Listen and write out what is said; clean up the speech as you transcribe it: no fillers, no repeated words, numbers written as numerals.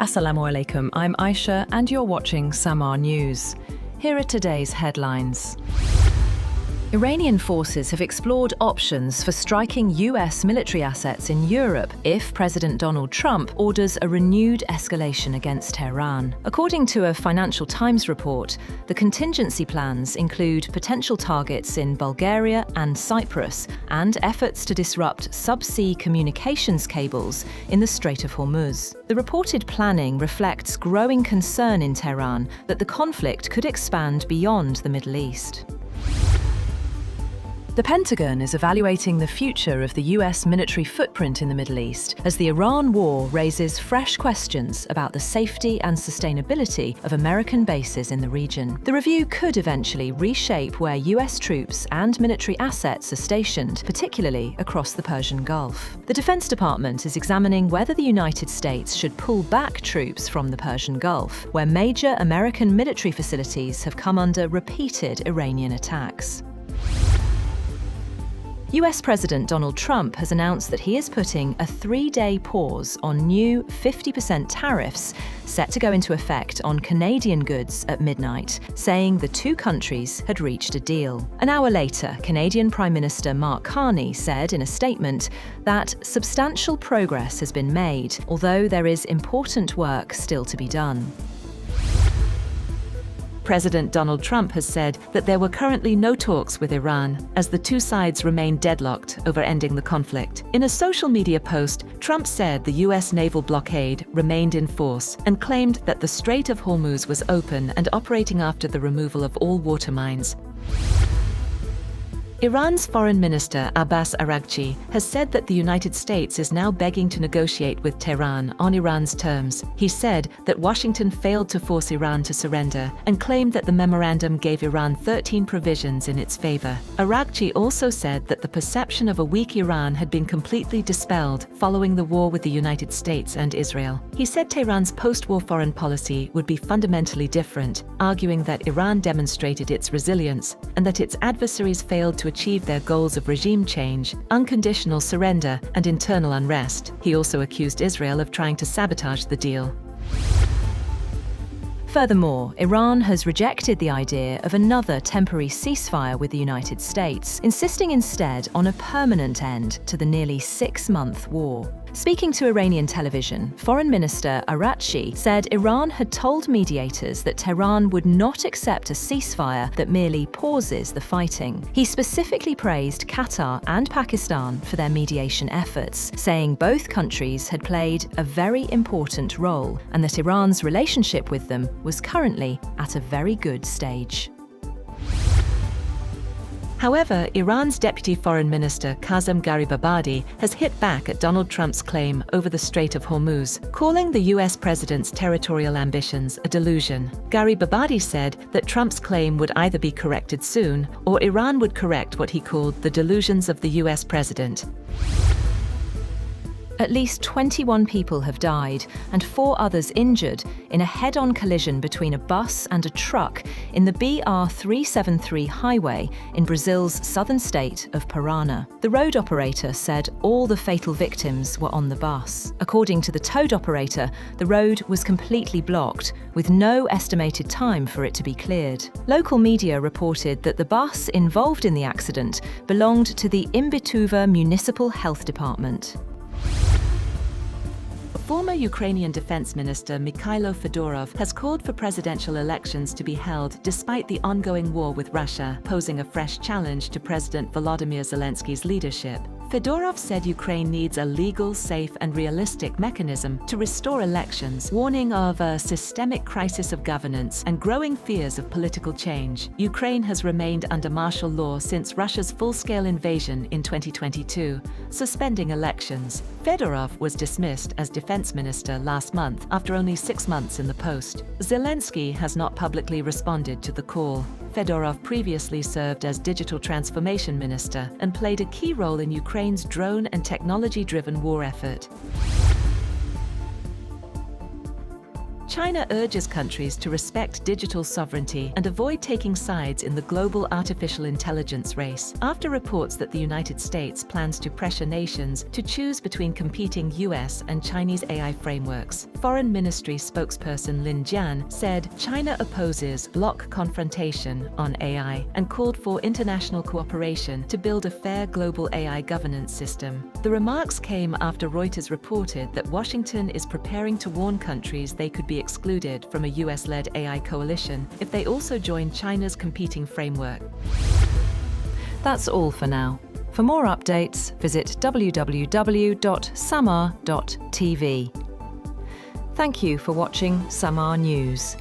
Assalamu alaikum, I'm Aisha and you're watching Samaa News. Here are today's headlines. Iranian forces have explored options for striking US military assets in Europe if President Donald Trump orders a renewed escalation against Tehran. According to a Financial Times report, the contingency plans include potential targets in Bulgaria and Cyprus and efforts to disrupt subsea communications cables in the Strait of Hormuz. The reported planning reflects growing concern in Tehran that the conflict could expand beyond the Middle East. The Pentagon is evaluating the future of the US military footprint in the Middle East as the Iran war raises fresh questions about the safety and sustainability of American bases in the region. The review could eventually reshape where US troops and military assets are stationed, particularly across the Persian Gulf. The Defense Department is examining whether the United States should pull back troops from the Persian Gulf, where major American military facilities have come under repeated Iranian attacks. US President Donald Trump has announced that he is putting a 3-day pause on new 50% tariffs set to go into effect on Canadian goods at midnight, saying the two countries had reached a deal. An hour later, Canadian Prime Minister Mark Carney said in a statement that substantial progress has been made, although there is important work still to be done. President Donald Trump has said that there were currently no talks with Iran, as the two sides remain deadlocked over ending the conflict. In a social media post, Trump said the US naval blockade remained in force and claimed that the Strait of Hormuz was open and operating after the removal of all water mines. Iran's Foreign Minister Abbas Araghchi has said that the United States is now begging to negotiate with Tehran on Iran's terms. He said that Washington failed to force Iran to surrender and claimed that the memorandum gave Iran 13 provisions in its favor. Araghchi also said that the perception of a weak Iran had been completely dispelled following the war with the United States and Israel. He said Tehran's post-war foreign policy would be fundamentally different, arguing that Iran demonstrated its resilience and that its adversaries failed to achieve their goals of regime change, unconditional surrender, and internal unrest. He also accused Israel of trying to sabotage the deal. Furthermore, Iran has rejected the idea of another temporary ceasefire with the United States, insisting instead on a permanent end to the nearly 6-month war. Speaking to Iranian television, Foreign Minister Araghchi said Iran had told mediators that Tehran would not accept a ceasefire that merely pauses the fighting. He specifically praised Qatar and Pakistan for their mediation efforts, saying both countries had played a very important role and that Iran's relationship with them was currently at a very good stage. However, Iran's Deputy Foreign Minister Ghalibaf has hit back at Donald Trump's claim over the Strait of Hormuz, calling the US president's territorial ambitions a delusion. Ghalibaf said that Trump's claim would either be corrected soon or Iran would correct what he called the delusions of the US president. At least 21 people have died and 4 others injured in a head-on collision between a bus and a truck in the BR-373 highway in Brazil's southern state of Paraná. The road operator said all the fatal victims were on the bus. According to the towed operator, the road was completely blocked, with no estimated time for it to be cleared. Local media reported that the bus involved in the accident belonged to the Imbituva Municipal Health Department. Former Ukrainian Defense Minister Mikhailo Fedorov has called for presidential elections to be held despite the ongoing war with Russia, posing a fresh challenge to President Volodymyr Zelensky's leadership. Fedorov said Ukraine needs a legal, safe, and realistic mechanism to restore elections, warning of a systemic crisis of governance and growing fears of political change. Ukraine has remained under martial law since Russia's full-scale invasion in 2022, suspending elections. Fedorov was dismissed as defense minister last month after only 6 months in the post. Zelensky has not publicly responded to the call. Fedorov previously served as digital transformation minister and played a key role in Ukraine's drone and technology-driven war effort. China urges countries to respect digital sovereignty and avoid taking sides in the global artificial intelligence race, after reports that the United States plans to pressure nations to choose between competing US and Chinese AI frameworks. Foreign Ministry spokesperson Lin Jian said China opposes bloc confrontation on AI and called for international cooperation to build a fair global AI governance system. The remarks came after Reuters reported that Washington is preparing to warn countries they could be excluded from a US-led AI coalition if they also join China's competing framework. That's all for now. For more updates, visit www.samaa.tv. Thank you for watching Samaa News.